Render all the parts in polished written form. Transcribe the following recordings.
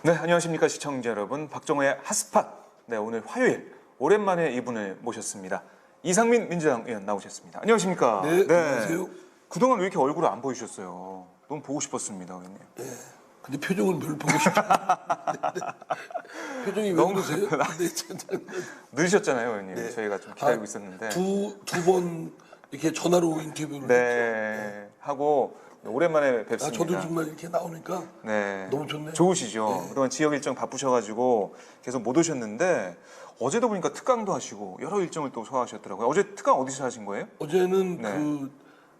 네, 안녕하십니까 시청자 여러분. 박정호의 핫스팟. 네, 오늘 화요일 오랜만에 이분을 모셨습니다. 이상민 민주당 의원 나오셨습니다. 안녕하십니까? 네, 안녕하세요. 그동안 왜 이렇게 얼굴을 안 보이셨어요? 너무 보고 싶었습니다, 의원님. 네. 근데 표정은 별 보고 싶지 않아요. 표정이 왜 그러세요? 늦으셨잖아요, 의원님. 네. 저희가 좀 기다리고 있었는데. 두 번 이렇게 전화로 인터뷰를 네, 하고 오랜만에 했죠. 뵙습니다. 저도 정말 이렇게 나오니까 네, 너무 좋네요. 좋으시죠? 네. 그동안 지역 일정 바쁘셔가지고 계속 못 오셨는데 어제도 보니까 특강도 하시고 여러 일정을 또 소화하셨더라고요. 어제 특강 어디서 하신 거예요? 어제는 네. 그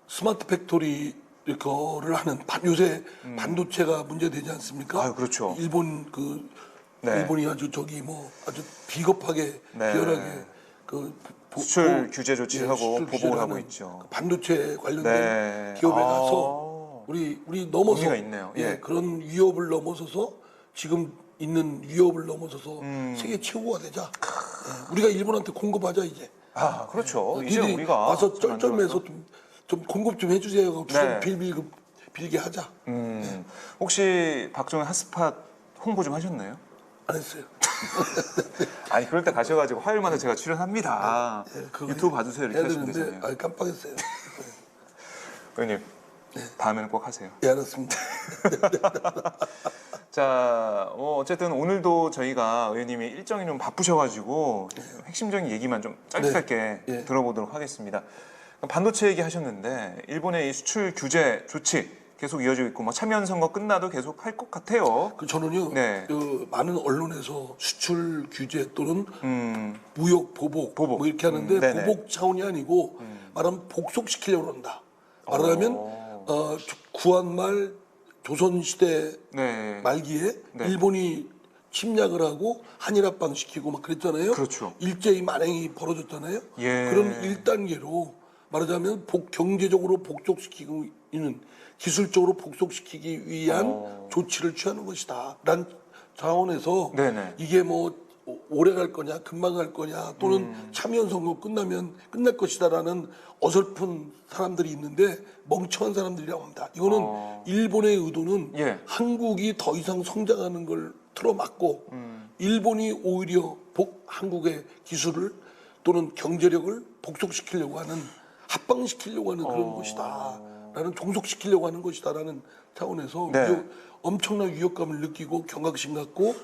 스마트 팩토리 거를 하는 요새 반도체가 문제되지 않습니까? 아유, 그렇죠. 일본 네. 일본이 아주 아주 비겁하게 네. 비열하게 수출 규제 조치를 하고 수출 보복을 규제를 하고 하는 있죠. 그 반도체 관련된 네. 기업에 아. 가서 우리 넘어서 의미가 있네요. 예. 그런 위협을 넘어서서 지금 있는 위협을 넘어서서 세계 최고가 되자. 우리가 일본한테 공급하자 이제. 아, 그렇죠. 이제 니들이 우리가 와서 잘 쩔쩔매서 좀 공급 좀 해주세요. 네. 빌게 하자. 혹시 박정희 핫스팟 홍보 좀 하셨나요? 안 했어요. 아니, 그럴 때 가셔가지고 화요일마다 제가 출연합니다. 그거 유튜브 봐주세요. 이렇게 해야 하시면 되는데 되잖아요. 깜빡했어요. 의원님, 다음에는 꼭 하세요. 예, 알았습니다. 자, 어쨌든 오늘도 저희가 의원님이 일정이 좀 바쁘셔가지고 핵심적인 얘기만 좀 짧게 네. 들어보도록 하겠습니다. 반도체 얘기 하셨는데 일본의 이 수출 규제 조치 계속 이어지고 있고 참여연 선거 끝나도 계속 할 것 같아요. 저는요, 네. 많은 언론에서 수출 규제 또는 무역 보복, 보복. 뭐 이렇게 하는데 네네. 보복 차원이 아니고 말하면 복속시키려고 한다. 말하면 구한말 조선시대 네. 말기에 네. 일본이 침략을 하고 한일합방 시키고 막 그랬잖아요. 그렇죠. 일제히 만행이 벌어졌잖아요. 예. 그런 1단계로 말하자면 경제적으로 복속시키고 있는 기술적으로 복속시키기 위한 조치를 취하는 것이다. 란 차원에서 네네. 이게 뭐 오래 갈 거냐 금방 갈 거냐 또는 참여연 선거 끝나면 끝날 것이다라는 어설픈 사람들이 있는데 멍청한 사람들이라고 합니다. 이거는 일본의 의도는 예. 한국이 더 이상 성장하는 걸 틀어막고 일본이 오히려 한국의 기술을 또는 경제력을 복속시키려고 하는 합방시키려고 하는 그런 것이다. 라는 종속시키려고 하는 것이다라는 차원에서 네. 엄청난 위협감을 느끼고 경각심 갖고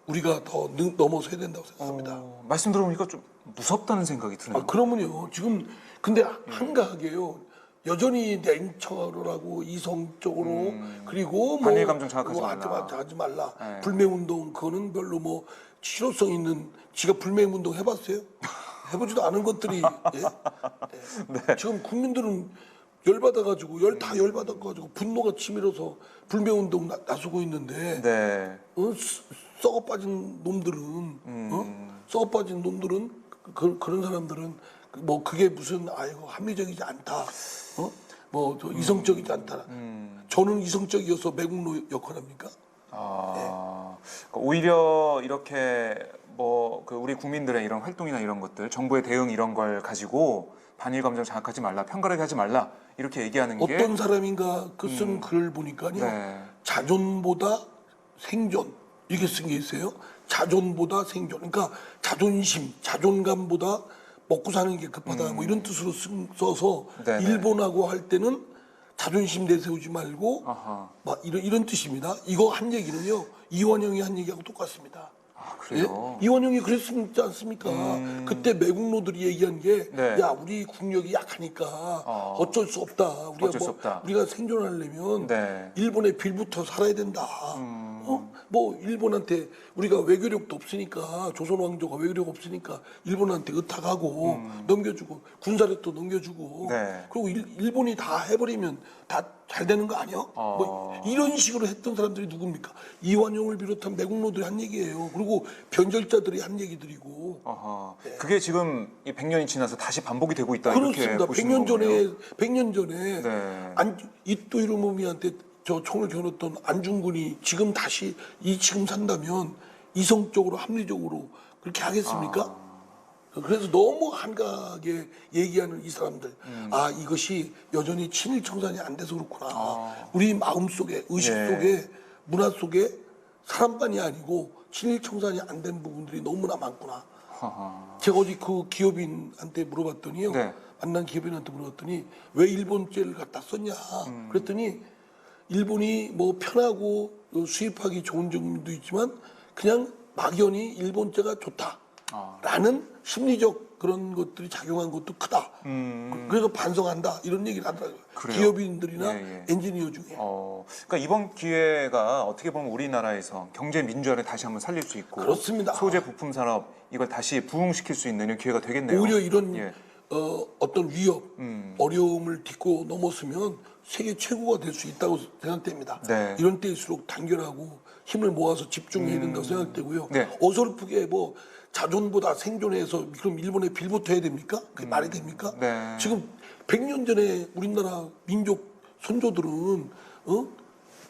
우리가 더 넘어서야 된다고 생각합니다. 말씀 들어보니까 좀 무섭다는 생각이 드네요. 그러면요. 지금 근데 한가하게요. 여전히 냉철하고 이성적으로 그리고 뭐 반일 감정 자극하지 말라. 하지 말라. 네. 불매운동 그거는 별로 뭐 실효성 있는 지가 불매운동 해봤어요? 해보지도 않은 것들이 예? 네. 지금 국민들은 열받아가지고 열받아가지고 분노가 치밀어서 불매운동 나서고 있는데 네. 썩어 빠진 놈들은 썩어 빠진 놈들은 그런 사람들은 뭐 그게 무슨 합리적이지 않다. 저 이성적이지 않다. 저는 이성적이어서 매국노 역할합니까? 그러니까 오히려 이렇게 우리 국민들의 이런 활동이나 이런 것들, 정부의 대응 이런 걸 가지고 반일 감정 자극하지 말라, 편가르게 하지 말라 이렇게 얘기하는 게 어떤 사람인가 쓴 글을 보니까요. 네. 자존보다 생존 이렇게 쓴 게 있어요. 자존보다 생존. 그러니까 자존심, 자존감보다 먹고 사는 게 급하다. 뭐 이런 뜻으로 써서 네네. 일본하고 할 때는 자존심 내세우지 말고 막 이런 뜻입니다. 이거 한 얘기는요. 이완영이 한 얘기하고 똑같습니다. 그래요? 예? 이완영이 그랬지 않습니까? 그때 매국노들이 얘기한 게, 네. 야, 우리 국력이 약하니까 어쩔 수 없다. 어쩔 수 없다. 우리가 생존하려면 네. 일본의 빌부터 살아야 된다. 뭐 일본한테 우리가 외교력도 없으니까 조선 왕조가 외교력 없으니까 일본한테 의탁하고 넘겨주고 군사력도 넘겨주고 네. 그리고 일본이 다 해버리면 다 잘 되는 거 아니야? 뭐 이런 식으로 했던 사람들이 누굽니까? 이완용을 비롯한 매국노들이 한 얘기예요. 그리고 변절자들이 한 얘기들이고. 그게 지금 이 100년이 지나서 다시 반복이 되고 있다 그렇습니다. 이렇게 보시는 거군요. 100년 전에 네. 이토 히로부미한테 저 총을 겨눴던 안중근이 지금 다시 지금 산다면 이성적으로 합리적으로 그렇게 하겠습니까? 그래서 너무 한가하게 얘기하는 이 사람들 이것이 여전히 친일 청산이 안 돼서 그렇구나. 우리 마음 속에 의식 네. 속에 문화 속에 사람만이 아니고 친일 청산이 안 된 부분들이 너무나 많구나. 하하. 제가 어제 그 기업인한테 물어봤더니요. 네. 만난 기업인한테 물어봤더니 왜 일본제를 갖다 썼냐. 그랬더니 일본이 뭐 편하고 수입하기 좋은 점도 있지만 그냥 막연히 일본제가 좋다라는 심리적 그런 것들이 작용한 것도 크다. 그래서 반성한다 이런 얘기를 하더라고요. 그래요? 기업인들이나 예, 예. 엔지니어 중에. 그러니까 이번 기회가 어떻게 보면 우리나라에서 경제 민주화를 다시 한번 살릴 수 있고 그렇습니다. 소재 부품 산업 이걸 다시 부흥시킬 수 있는 기회가 되겠네요. 오히려 이런 예. 어떤 위협, 어려움을 딛고 넘었으면 세계 최고가 될 수 있다고 생각됩니다. 네. 이런 때일수록 단결하고 힘을 모아서 집중해야 된다고 생각되고요. 네. 어설프게 뭐 자존보다 생존해서 그럼 일본에 빌붙어야 됩니까? 그게 말이 됩니까? 네. 지금 100년 전에 우리나라 민족 선조들은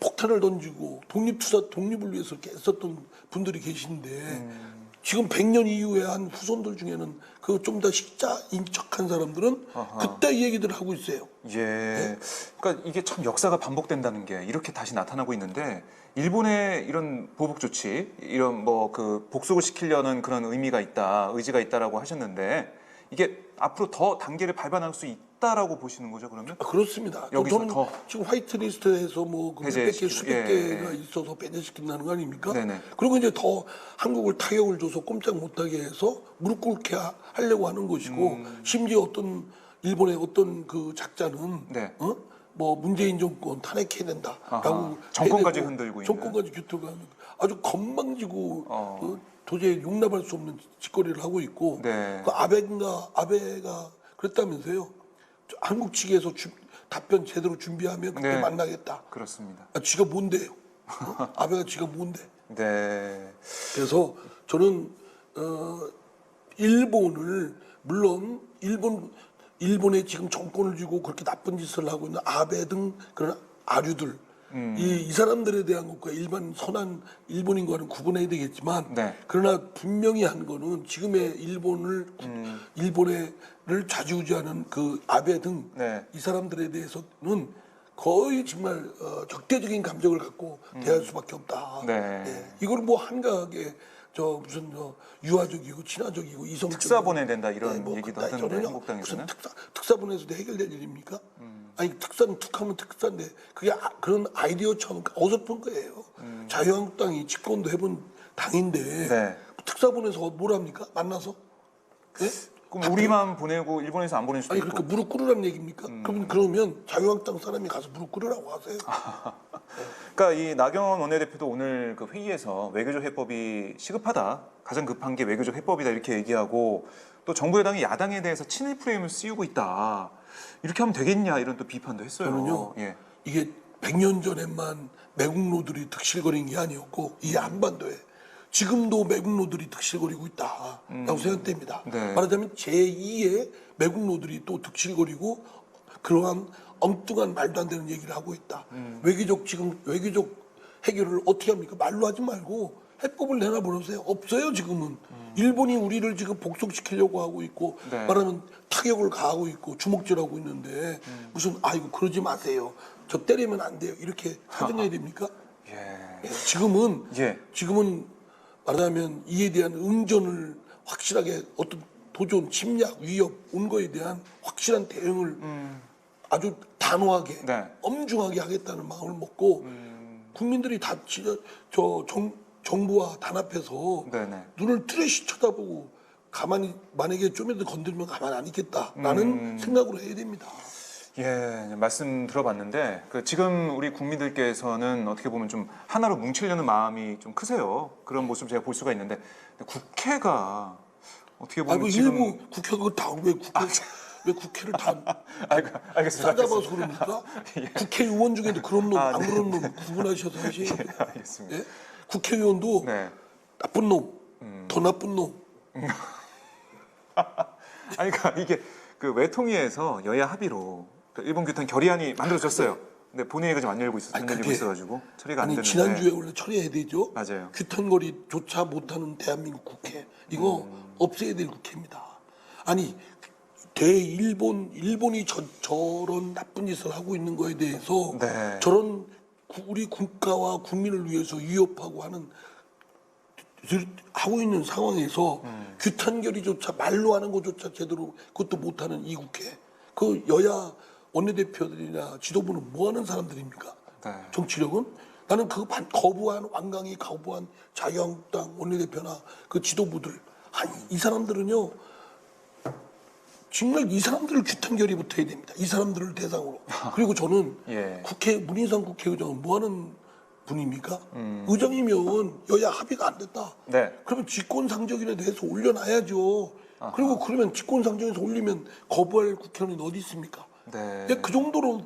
폭탄을 던지고 독립을 위해서 이렇게 애썼던 분들이 계신데 지금 100년 이후에 한 후손들 중에는 그 좀 더 식자인 척한 사람들은 그때 이 얘기들을 하고 있어요. 예. 그러니까 이게 참 역사가 반복된다는 게 이렇게 다시 나타나고 있는데 일본의 이런 보복 조치, 이런 뭐 그 복속을 시키려는 그런 의미가 있다, 의지가 있다라고 하셨는데 이게 앞으로 더 단계를 밟아나갈 수 있다라고 보시는 거죠, 그러면? 그렇습니다. 여기서 저는 더 지금 화이트리스트에서 뭐 몇백 개, 배제시키고, 수백 예, 개가 있어서 배제시킨다는 거 아닙니까? 네네. 그리고 이제 더 한국을 타격을 줘서 꼼짝 못하게 해서 무릎 꿇게 하려고 하는 것이고 심지어 어떤 일본의 어떤 그 작자는 네. 뭐 문재인 정권 탄핵해야 된다라고 아하. 정권까지 해대고 흔들고 있는. 정권까지 규토가 아주 건방지고 도저히 용납할 수 없는 짓거리를 하고 있고 네. 그 아베가 그랬다면서요. 한국 측에서 답변 제대로 준비하면 그때 네. 만나겠다. 그렇습니다. 지가 뭔데요? 아베가 지가 뭔데? 네. 그래서 저는 일본을 물론 일본에 지금 정권을 쥐고 그렇게 나쁜 짓을 하고 있는 아베 등 그런 아류들 이 사람들에 대한 것과 일반 선한 일본인과는 구분해야 되겠지만 네. 그러나 분명히 한 거는 지금의 일본을 좌지우지하는 그 아베 등 이 네. 사람들에 대해서는 거의 정말 적대적인 감정을 갖고 대할 수밖에 없다. 네. 예. 이걸 뭐 한가하게 무슨 유화적이고 친화적이고 이성적이고 특사 보내야 된다 이런 뭐 얘기도 그따위 하던데 저는요, 한국당에서는. 무슨 특사 보내서도 해결될 일입니까? 아니 특사는 툭하면 특사인데 그게 그런 아이디어처럼 어설픈 거예요. 자유한국당이 집권도 해본 당인데 네. 특사 보내서 뭘 합니까? 만나서? 예? 그럼 우리만 보내고 일본에서 안 보낼 수도 아니 있고. 그러니까 무릎 꿇으라는 얘기입니까? 그러면 자유한국당 사람이 가서 무릎 꿇으라고 하세요. 그러니까 이 나경원 원내대표도 오늘 그 회의에서 외교적 해법이 시급하다, 가장 급한 게 외교적 해법이다 이렇게 얘기하고 또 정부 여당이 야당에 대해서 친일 프레임을 씌우고 있다. 이렇게 하면 되겠냐 이런 또 비판도 했어요. 저는요. 예. 이게 100년 전에만 매국노들이 득실거린 게 아니었고 이 한반도에 지금도 매국노들이 득실거리고 있다라고 생각됩니다. 네. 말하자면 제2의 매국노들이 또 득실거리고 그러한 엉뚱한 말도 안 되는 얘기를 하고 있다. 외교적 해결을 어떻게 합니까? 말로 하지 말고 해법을 내놔보세요. 없어요 지금은. 일본이 우리를 지금 복속시키려고 하고 있고 네. 말하면 타격을 가하고 있고 주먹질하고 있는데 무슨 아이고 그러지 마세요. 저 때리면 안 돼요. 이렇게 사정해야 됩니까? 예. 예, 지금은 예. 말하자면 이에 대한 응전을 확실하게 어떤 도전, 침략, 위협 온 거에 대한 확실한 대응을 아주 단호하게 네. 엄중하게 하겠다는 마음을 먹고 국민들이 다 진짜 정부와 단합해서 네네. 눈을 뚜렷이 쳐다보고 가만히 만약에 좀이라도 건들면 가만 안 있겠다라는 생각으로 해야 됩니다. 예, 말씀 들어봤는데 지금 우리 국민들께서는 어떻게 보면 좀 하나로 뭉치려는 마음이 좀 크세요. 그런 모습 제가 볼 수가 있는데 국회가 어떻게 보면 아이고 지금 일부 국회가 왜 국회를 다 알겠습니다. 싸잡아서 그럽니까? 국회의원 중에도 그런 놈, 안 그런 놈 구분하셔서 하셔야 돼요. 알겠습니다. 예? 국회의원도 네. 나쁜 놈, 더 나쁜 놈. 아니 그러니까 이게 그 외통위에서 여야 합의로 그 일본 규탄 결의안이 만들어졌어요. 근데 본회의가 좀 안 열고 있어서 안 열리고 그게- 있어가지고 처리가 안 아니 됐는데. 지난주에 원래 처리해야 되죠. 맞아요. 규탄거리조차 못하는 대한민국 국회 이거 없애야 될 국회입니다. 아니 일본이 저런 나쁜 짓을 하고 있는 거에 대해서 네. 저런 우리 국가와 국민을 위해서 위협하고 하고 있는 상황에서 규탄 결의조차 말로 하는 것조차 제대로 그것도 못하는 이 국회, 그 여야 원내대표들이나 지도부는 뭐 하는 사람들입니까? 네. 정치력은? 나는 그 완강히 거부한 자유한국당 원내대표나 그 지도부들, 아니 이 사람들은요 정말 이 사람들을 규탄 결의부터 해야 됩니다. 이 사람들을 대상으로. 그리고 저는 예. 문인상 국회의장은 뭐 하는 분입니까? 의장이면 여야 합의가 안 됐다. 네. 그러면 직권상정인에 대해서 올려놔야죠. 그리고 그러면 직권상정에서 올리면 거부할 국회의원이 어디 있습니까? 네. 근데 그 정도로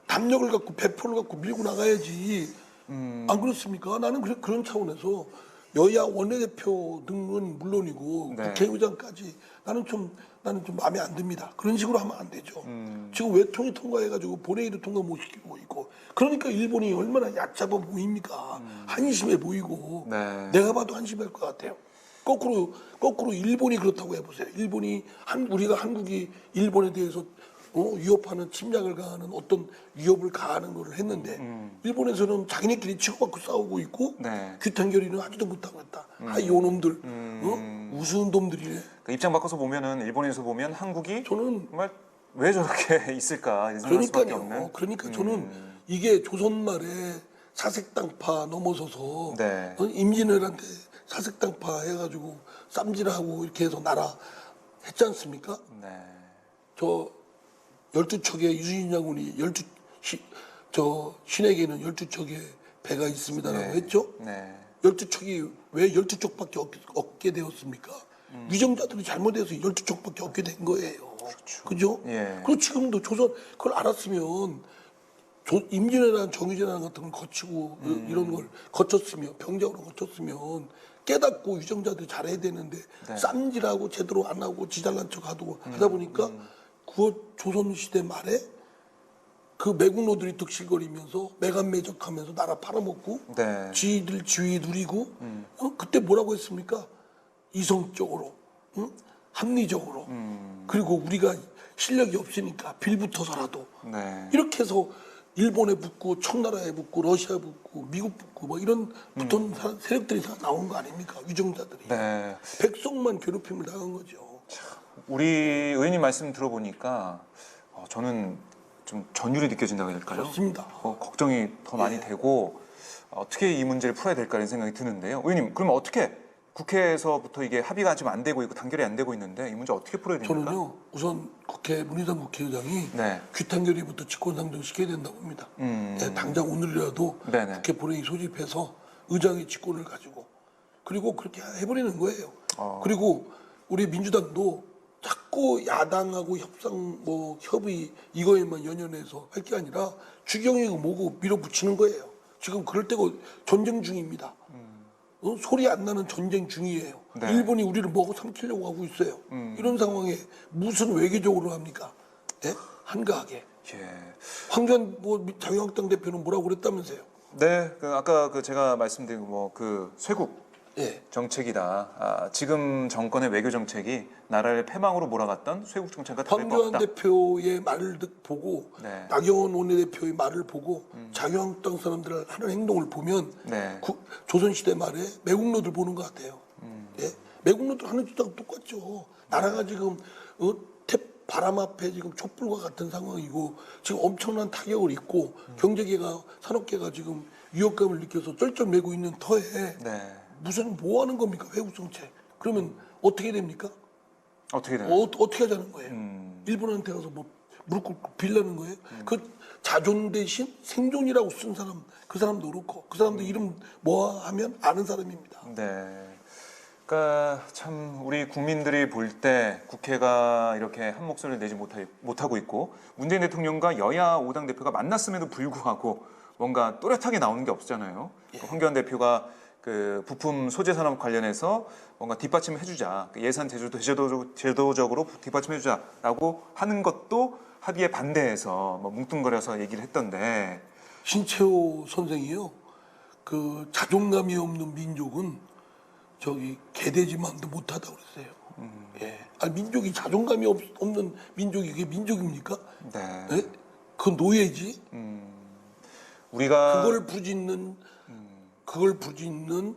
담력을 갖고 배포를 갖고 밀고 나가야지. 안 그렇습니까? 나는 그런 차원에서 여야 원내대표 등은 물론이고 네. 국회의장까지 나는 좀 마음에 안 듭니다. 그런 식으로 하면 안 되죠. 지금 외통위 통과해가지고 본회의도 통과 못 시키고 있고, 그러니까 일본이 얼마나 얕잡아 보입니까? 한심해 보이고. 네. 내가 봐도 한심할 것 같아요. 거꾸로 일본이 그렇다고 해보세요. 우리가 한국이 일본에 대해서 위협하는 침략을 가하는 어떤 위협을 가하는 걸 했는데 일본에서는 자기네끼리 치고받고 싸우고 있고 네. 규탄 결의는 하지도 못하고 있다. 요놈들 우스운 놈들이네. 그 입장 바꿔서 보면은 일본에서 보면 한국이 저는 정말 왜 저렇게 있을까 이런 생각할 수밖에 없는. 그러니까 저는 이게 조선 말에 사색당파 넘어서서 네. 임진왜란때 사색당파 해가지고 쌈질하고 이렇게 해서 나라 했지 않습니까? 네. 저 12척의 유신 장군이 신에게는 12척의 배가 있습니다라고 네. 했죠. 네. 12척이 왜 12척밖에 얻게 되었습니까? 위정자들이 잘못해서 12척밖에 얻게 된 거예요. 그죠? 예. 그리고 지금도 조선 그걸 알았으면 임진왜란 정유재란 같은 걸 거치고 이런 걸 거쳤으면 병작으로 거쳤으면 깨닫고 유정자들이 잘해야 되는데 네. 쌈질하고 제대로 안 하고 지잘난 척 하다 보니까 그 조선시대 말에 그 매국노들이 득실거리면서 매간매적하면서 나라 팔아먹고 네. 지휘들 지위 누리고 그때 뭐라고 했습니까? 이성적으로 합리적으로 그리고 우리가 실력이 없으니까 빌붙어서라도 네. 이렇게 해서 일본에 붙고 청나라에 붙고 러시아에 붙고 미국 붙고 뭐 이런 붙은 세력들이 다 나온 거 아닙니까? 위정자들이. 네. 백성만 괴롭힘을 당한 거죠. 우리 의원님 말씀 들어보니까 저는 좀 전율이 느껴진다고 해야 될까요? 그렇습니다. 걱정이 더 많이 되고 어떻게 이 문제를 풀어야 될까 이런 생각이 드는데요. 의원님, 그러면 어떻게 국회에서부터 이게 합의가 지금 안 되고 있고 단결이 안 되고 있는데 이 문제 어떻게 풀어야 됩니까? 저는요 우선 문희상 국회의장이 네. 규탄 결의부터 직권상정시켜야 된다고 봅니다. 네, 당장 오늘이라도 네네. 국회 본회의 소집해서 의장의 직권을 가지고 그리고 그렇게 해버리는 거예요. 그리고 우리 민주당도 자꾸 야당하고 협의 이거에만 연연해서 할 게 아니라 주경이고 뭐고 밀어붙이는 거예요. 지금 그럴 때가 전쟁 중입니다. 소리 안 나는 전쟁 중이에요. 네. 일본이 우리를 먹어 삼키려고 하고 있어요. 이런 상황에 무슨 외교적으로 합니까? 네? 한가하게. 예. 황교안 자유한국당 대표는 뭐라고 그랬다면서요? 네, 아까 제가 말씀드린 그 쇄국 예. 정책이다. 지금 정권의 외교 정책이 나라를 패망으로 몰아갔던 쇄국 정책과 다를 바 황교안 없다. 대표의 말을 보고 네. 나경원 원내대표의 말을 보고 자유한국당 사람들 하는 행동을 보면 네. 조선시대 말에 매국노들 보는 것 같아요. 예? 매국노들 하는 짓하고 똑같죠. 나라가 지금 바람 앞에 지금 촛불과 같은 상황이고 지금 엄청난 타격을 입고 경제계가 산업계가 지금 위협감을 느껴서 쩔쩔매고 있는 터에 네. 무슨 뭐 하는 겁니까? 외국 정책. 그러면 어떻게 됩니까? 어떻게 돼요? 어떻게 하자는 거예요? 일본한테 가서 뭐 무릎 꿇고 빌라는 거예요? 그 자존 대신 생존이라고 쓴 사람, 그 사람도 그렇고 그 사람도 이름 뭐 하면 아는 사람입니다. 네. 그러니까 참 우리 국민들이 볼 때 국회가 이렇게 한 목소리를 내지 못하고 있고 문재인 대통령과 여야 5당 대표가 만났음에도 불구하고 뭔가 또렷하게 나오는 게 없잖아요. 예. 황교안 대표가 그 부품 소재 산업 관련해서 뭔가 뒷받침해주자, 예산 제도적으로 뒷받침해주자라고 하는 것도 합의에 반대해서 뭐 뭉뚱거려서 얘기를 했던데. 신채호 선생이요. 그 자존감이 없는 민족은 개돼지만도 못하다 그랬어요. 예. 아니 민족이 자존감이 없는 민족이 그게 민족입니까? 네. 예? 그건 노예지. 우리가 그걸 부짓는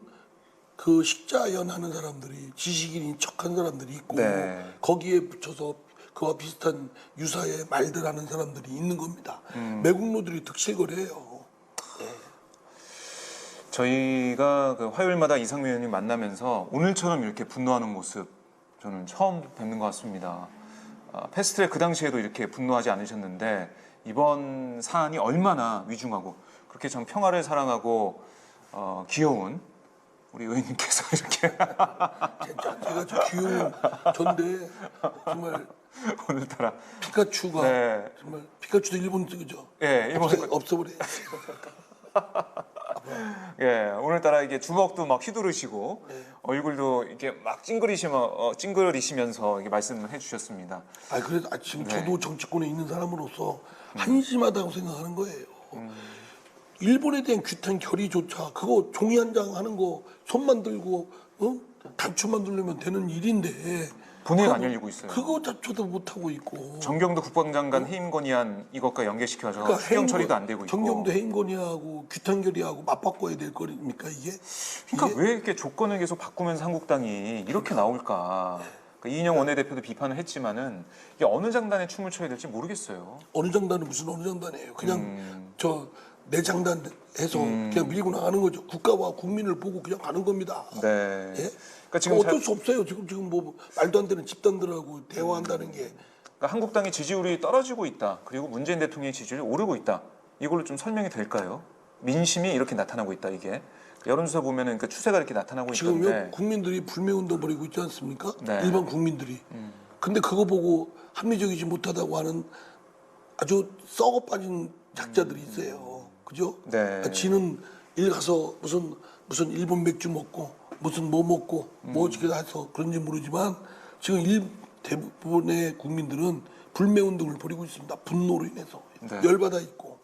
그 식자연하는 사람들이 지식인인 척한 사람들이 있고 네. 거기에 붙여서 그와 비슷한 유사의 말들 하는 사람들이 있는 겁니다. 매국노들이 득실거려요. 저희가 그 화요일마다 이상민 의원님 만나면서 오늘처럼 이렇게 분노하는 모습 저는 처음 뵙는 것 같습니다. 패스트트랙 그 당시에도 이렇게 분노하지 않으셨는데 이번 사안이 얼마나 위중하고 그렇게 전 평화를 사랑하고 귀여운 우리 의원님께서 이렇게 진짜 제가 좀 귀여운 전데 정말 오늘따라 피카츄가 네. 정말 피카츄도 일본 쓰죠. 예, 이번 없어버려. 예, 오늘따라 이게 주먹도 막 휘두르시고 네. 얼굴도 이렇게 막 찡그리시면서 이렇게 말씀을 해주셨습니다. 그래도 지금 네. 저도 정치권에 있는 사람으로서 한심하다고 생각하는 거예요. 일본에 대한 규탄 결의조차 그거 종이 한 장 하는 거 손만 들고 단추만 들려면 되는 일인데 본회의가 안 열리고 있어요. 그거조차도 못 하고 있고. 정경도 국방장관 해임 건의안 이것과 연계시켜서 그러니까 추경 처리도 안 되고 있고. 정경도 해임 건의하고 규탄 결의하고 맞바꿔야 될 거니까 이게. 그러니까 왜 이렇게 조건을 계속 바꾸면서 한국당이 이렇게 나올까? 그러니까 이인영 원내대표도 비판을 했지만은 이게 어느 장단에 춤을 춰야 될지 모르겠어요. 어느 장단은 무슨 어느 장단이에요. 그냥 내 장단 해서 그냥 밀고 나가는 거죠. 국가와 국민을 보고 그냥 가는 겁니다. 네. 예? 그러니까 지금 어쩔 수 없어요. 지금 뭐 말도 안 되는 집단들하고 대화한다는 게. 그러니까 한국당의 지지율이 떨어지고 있다. 그리고 문재인 대통령의 지지율이 오르고 있다. 이걸로 좀 설명이 될까요? 민심이 이렇게 나타나고 있다. 이게 여론조사 보면은 그 추세가 이렇게 나타나고 있던데. 지금요 국민들이 불매운동 벌이고 있지 않습니까? 네. 일반 국민들이. 근데 그거 보고 합리적이지 못하다고 하는 아주 썩어 빠진 작자들이 있어요. 그죠? 네. 지는 일 가서 무슨 일본 맥주 먹고 무슨 뭐 먹고 뭐 어떻게 해서 그런지 모르지만 지금 대부분의 국민들은 불매운동을 벌이고 있습니다. 분노로 인해서 네. 열받아 있고.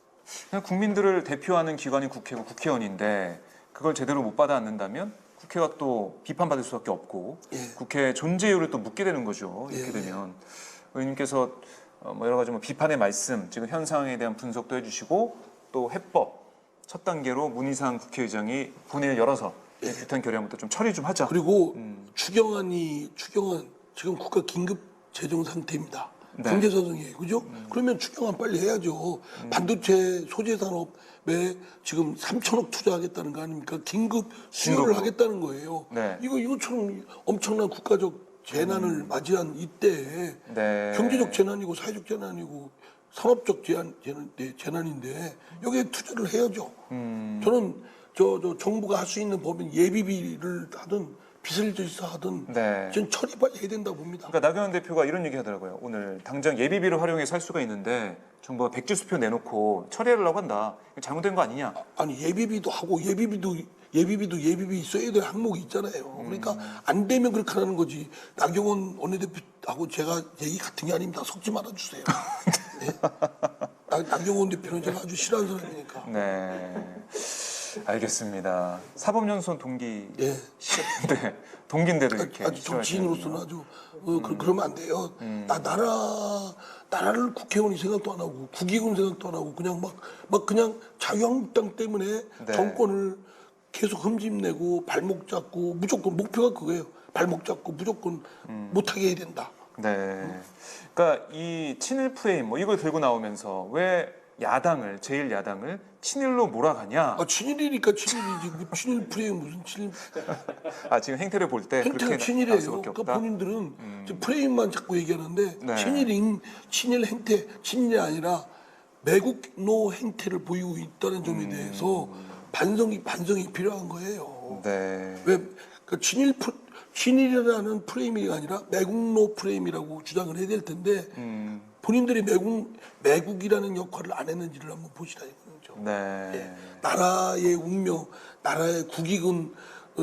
그냥 국민들을 대표하는 기관이 국회고 국회의원인데 그걸 제대로 못 받아안는다면 국회가 또 비판받을 수밖에 없고 예. 국회 존재 이유를 또 묻게 되는 거죠. 이렇게 되면 의원님께서 뭐 여러 가지 뭐 비판의 말씀, 지금 현상에 대한 분석도 해주시고 또 해법 첫 단계로 문희상 국회의장이 본회의를 열어서 규탄 결의안부터 좀 처리 좀 하자. 그리고 추경안 지금 국가 긴급 재정 상태입니다. 네. 경제사정이에요, 그죠? 그러면 추경안 빨리 해야죠. 반도체 소재 산업에 지금 3천억 투자하겠다는 거 아닙니까? 긴급 수요를 긴급으로. 하겠다는 거예요. 네. 이것처럼 엄청난 국가적 재난을 맞이한 이때 네. 경제적 재난이고 사회적 재난이고 산업적 재난인데 여기에 투자를 해야죠. 저는 저 정부가 할 수 있는 법인 예비비를 하든 빚을 져서 하든 네. 전 처리 빨리 해야 된다고 봅니다. 그러니까 나경원 대표가 이런 얘기 하더라고요. 오늘 당장 예비비를 활용해서 살 수가 있는데 정부가 백지수표 내놓고 처리하려고 한다. 이거 잘못된 거 아니냐? 아니 예비비도 하고 예비비 써야 될 항목이 있잖아요. 그러니까 안 되면 그렇게 하는 거지. 나경원 원내대표하고 제가 얘기 같은 게 아닙니다. 섞지 말아주세요. 네? 나경원 대표는 제가 아주 싫어하는 사람이니까. 네. 알겠습니다. 사법연수원 동기. 예. 네. 동기인데도 이렇게. 아주 정치인으로서는 아주 그러면 안 돼요. 나라를 국회의원이 생각도 안 하고 국익원 생각도 안 하고 그냥 막 그냥 자유한국당 때문에 네. 정권을 계속 흠집내고 발목 잡고 무조건 목표가 그거예요. 발목 잡고 무조건 못하게 해야 된다. 네. 그러니까 이 친일 프레임 뭐 이걸 들고 나오면서 왜 제일 야당을 친일로 몰아가냐? 친일이니까 친일이지. 뭐 친일 프레임 무슨 친일? 지금 행태를 볼 때 행태가 그렇게 나올 친일이에요. 수밖에 그러니까 없다. 본인들은 지금 프레임만 자꾸 얘기하는데 네. 친일 행태, 친일이 아니라 매국노 행태를 보이고 있다는 점에 대해서 반성이 필요한 거예요. 네. 왜 친일이라는 프레임이 아니라 매국노 프레임이라고 주장을 해야 될 텐데 본인들이 매국이라는 역할을 안 했는지를 한번 보시라 이거죠. 네. 예. 나라의 운명, 나라의 국익은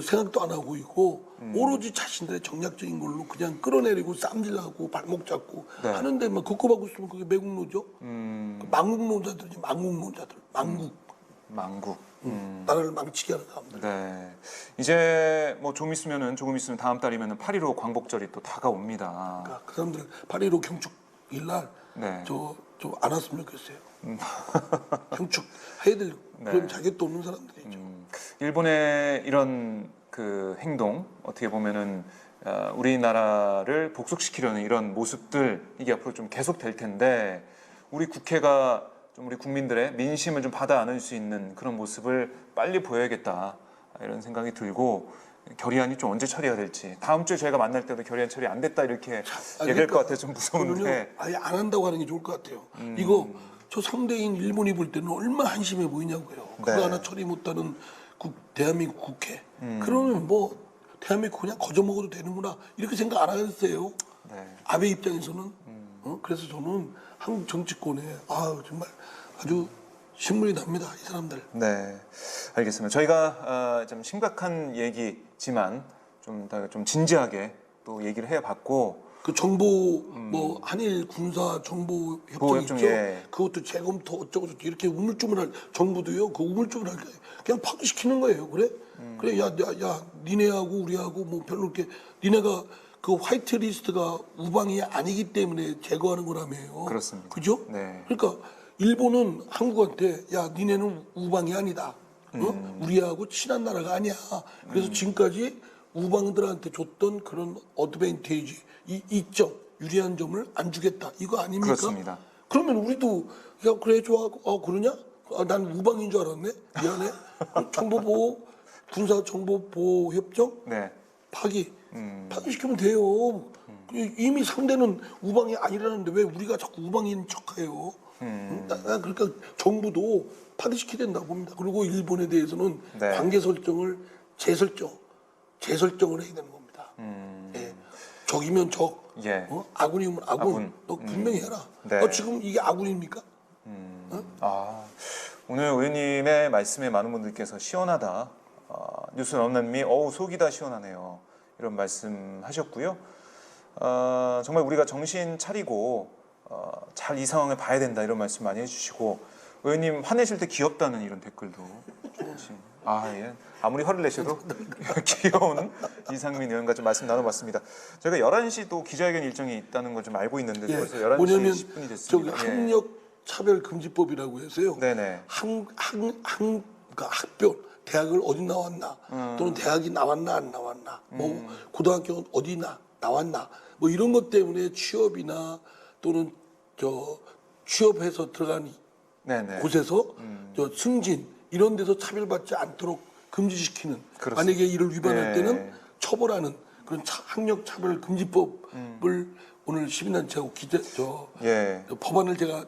생각도 안 하고 있고 오로지 자신들의 정략적인 걸로 그냥 끌어내리고 쌈질하고 발목 잡고 네. 하는데 막 그거 받고 있으면 그게 매국노죠. 망국노자들이지 망국노자들, 망국. 나라를 망치게 하는 사람들. 네. 이제 뭐 조금 있으면 다음 달이면은 8.15 광복절이 또 다가옵니다. 그러니까 그 사람들 8.15 경축일 날 네. 좀 안 왔으면 좋겠어요. 형축해야 될 그런 자격도 없는 사람들이죠. 일본의 이런 그 행동 어떻게 보면은 우리나라를 복속시키려는 이런 모습들 이게 앞으로 좀 계속될 텐데 우리 국회가 좀 우리 국민들의 민심을 좀 받아 안을 수 있는 그런 모습을 빨리 보여야겠다 이런 생각이 들고 결의안이 좀 언제 처리가 될지 다음 주에 저희가 만날 때도 결의안 처리 안 됐다 이렇게 얘기할 것 같아서 좀 무서운데 아예 안 한다고 하는 게 좋을 것 같아요. 이거 저 상대인 일본이 볼 때는 얼마나 한심해 보이냐고요. 그거 네. 하나 처리 못하는 대한민국 국회. 그러면 뭐 대한민국 그냥 거저 먹어도 되는구나 이렇게 생각 안 하겠어요. 네. 아베 입장에서는. 그래서 저는 한국 정치권에 정말 아주 신물이 납니다. 이 사람들. 네, 알겠습니다. 저희가 좀 심각한 얘기지만 좀 진지하게 또 얘기를 해봤고 그 정보 뭐 한일 군사 정보 협정 보호협정, 있죠. 예. 그것도 재검토 어쩌고 저쩌고 이렇게 우물쭈물할 정부도요. 그 우물쭈물할 때 그냥 파기시키는 거예요. 그래? 그래 야 니네하고 우리하고 뭐 별로 이렇게 니네가 그 화이트 리스트가 우방이 아니기 때문에 제거하는 거라며요. 그렇습니다. 그죠? 네. 그러니까 일본은 한국한테 야 니네는 우방이 아니다. 우리하고 친한 나라가 아니야. 그래서 지금까지 우방들한테 줬던 그런 어드밴티지 이점 유리한 점을 안 주겠다. 이거 아닙니까? 그렇습니다. 그러면 우리도 야 그래 좋아. 그러냐? 난 우방인 줄 알았네. 미안해. 정보보호 군사 정보보호 협정 네. 파기시키면 돼요. 이미 상대는 우방이 아니라는데 왜 우리가 자꾸 우방인 척해요? 난 그러니까 정부도 파기시켜야 된다고 봅니다. 그리고 일본에 대해서는 네. 관계 설정을 재설정을 해야 되는 겁니다. 예. 적이면 적, 예. 아군이면 아군. 아군. 너 분명히 해라. 네. 지금 이게 아군입니까? 오늘 의원님의 말씀에 많은 분들께서 시원하다. 뉴스 넘남미 속이 다 시원하네요. 이런 말씀하셨고요. 정말 우리가 정신 차리고 잘 이 상황을 봐야 된다 이런 말씀 많이 해주시고 의원님 화내실 때 귀엽다는 이런 댓글도 예. 아무리 화를 내셔도 귀여운 이상민 의원과 좀 말씀 나눠봤습니다. 저희가 11시 또 기자회견 일정이 있다는 걸 좀 알고 있는데 벌써 11시 뭐냐면 10분이 저기 됐습니다. 학력 차별 금지법이라고 해서요. 네네. 그러니까 학교 대학을 어디 나왔나 또는 대학이 나왔나 안 나왔나 뭐 고등학교 어디 나왔나 뭐 이런 것 때문에 취업이나 또는 취업해서 들어간 네네. 곳에서 승진 이런 데서 차별받지 않도록 금지시키는 그렇습니다. 만약에 이를 위반할 네. 때는 처벌하는 그런 학력 차별 금지법을 오늘 시민단체하고 예. 법안을 제가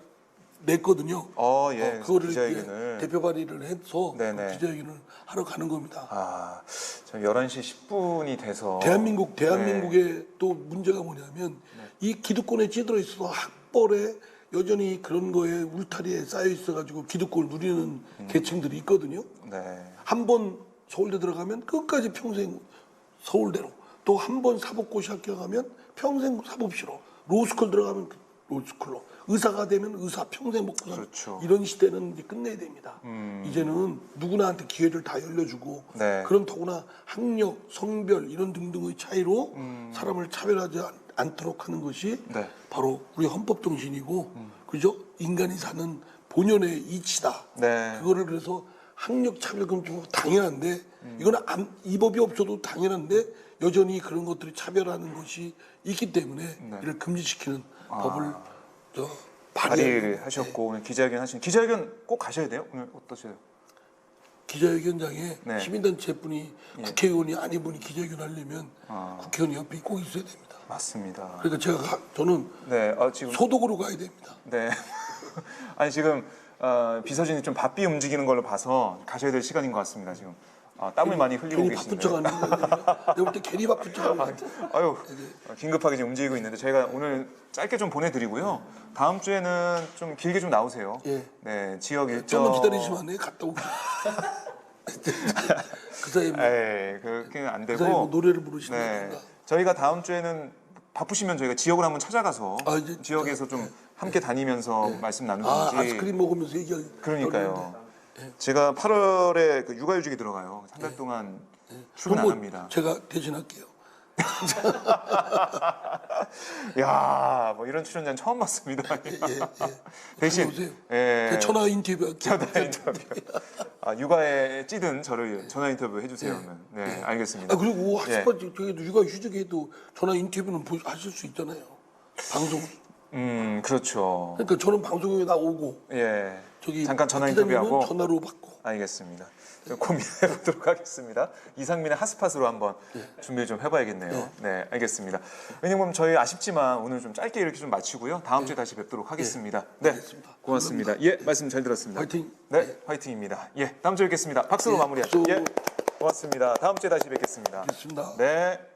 냈거든요. 예. 그거를 기자회견을. 대표 발의를 해서 네네. 기자회견을 하러 가는 겁니다. 저 11시 10분이 돼서 대한민국의 또 문제가 뭐냐면 이 기득권에 찌들어 있어서 학벌에 여전히 그런 거에 울타리에 쌓여 있어가지고 기득권을 누리는 계층들이 있거든요. 네. 한 번 서울대 들어가면 끝까지 평생 서울대로 또 한 번 사법고시 합격하면 평생 사법시로 로스쿨 들어가면 로스쿨로 의사가 되면 의사 평생 먹고 사는 그렇죠. 이런 시대는 이제 끝내야 됩니다. 이제는 누구나한테 기회를 다 열려주고 네. 그럼 더구나 학력, 성별 이런 등등의 차이로 사람을 차별하지 않도록 하는 것이 네. 바로 우리 헌법 정신이고 그죠? 인간이 사는 본연의 이치다. 네. 그거를 그래서 학력 차별금지법 당연한데 이거는 이 법이 없어도 당연한데 여전히 그런 것들이 차별하는 것이 있기 때문에 이를 금지시키는 법을 발의를 하셨고 오늘 기자회견 하신 기자회견 꼭 가셔야 돼요? 오늘 어떠세요? 기자회견장에 네. 시민단체 분이 국회의원이 아닌 분이 기자회견 하려면 국회의원이 옆에 꼭 있어야 됩니다. 맞습니다. 그러니까 저는 네. 지금 소독으로 가야 됩니다. 네. 아니 지금 비서진이 좀 바삐 움직이는 걸로 봐서 가셔야 될 시간인 것 같습니다. 지금 땀을 많이 흘리고 괜히 계신데. 바쁜 척하는 거예요. 내가 볼 때 괜히 바쁜 척하는 거 같아. 아유, 긴급하게 지금 움직이고 있는데 저희가 오늘 짧게 좀 보내드리고요. 다음 주에는 좀 길게 좀 나오세요. 예. 네, 지역 일정. 조금만 기다리시면 안 돼요? 갔다 오고. 그 사이에 뭐, 그렇게는 안 그 사이에 뭐 되고. 노래를 네, 부르시는가. 저희가 다음 주에는 바쁘시면 저희가 지역을 한번 찾아가서 이제 지역에서 좀 함께 다니면서 말씀 나누든지. 아이스크림 먹으면서 얘기할. 그러니까요. 제가 8월에 그 육아휴직이 들어가요. 한 달 동안 출근 안 그럼 뭐 합니다. 제가 대신할게요. 야, 뭐 이런 출연자는 처음 봤습니다. 대신 오세요. 예, 전화 인터뷰 할게요. 전화 인터뷰. 아, 육아에 찌든 저를 전화 인터뷰 해주세요. 네, 알겠습니다. 아, 그리고 예. 학습반 저기도 육아 휴직에도 전화 인터뷰는 하실 수 있잖아요. 방송. 그렇죠. 그러니까 저는 방송에 나오고 예, 저기 잠깐 전화 박 기자님은 인터뷰하고. 전화로 받고. 알겠습니다. 좀 고민해 보도록 하겠습니다. 이상민의 핫스팟으로 한번 준비 좀 해봐야겠네요. 네, 알겠습니다. 왜냐면 저희 아쉽지만 오늘 좀 짧게 이렇게 좀 마치고요. 다음 주에 다시 뵙도록 하겠습니다. 네, 알겠습니다. 고맙습니다. 예, 말씀 잘 들었습니다. 화이팅. 네, 화이팅입니다. 예, 다음 주에 뵙겠습니다. 박수로 마무리하죠. 박수. 예, 고맙습니다. 다음 주에 다시 뵙겠습니다. 알겠습니다. 네.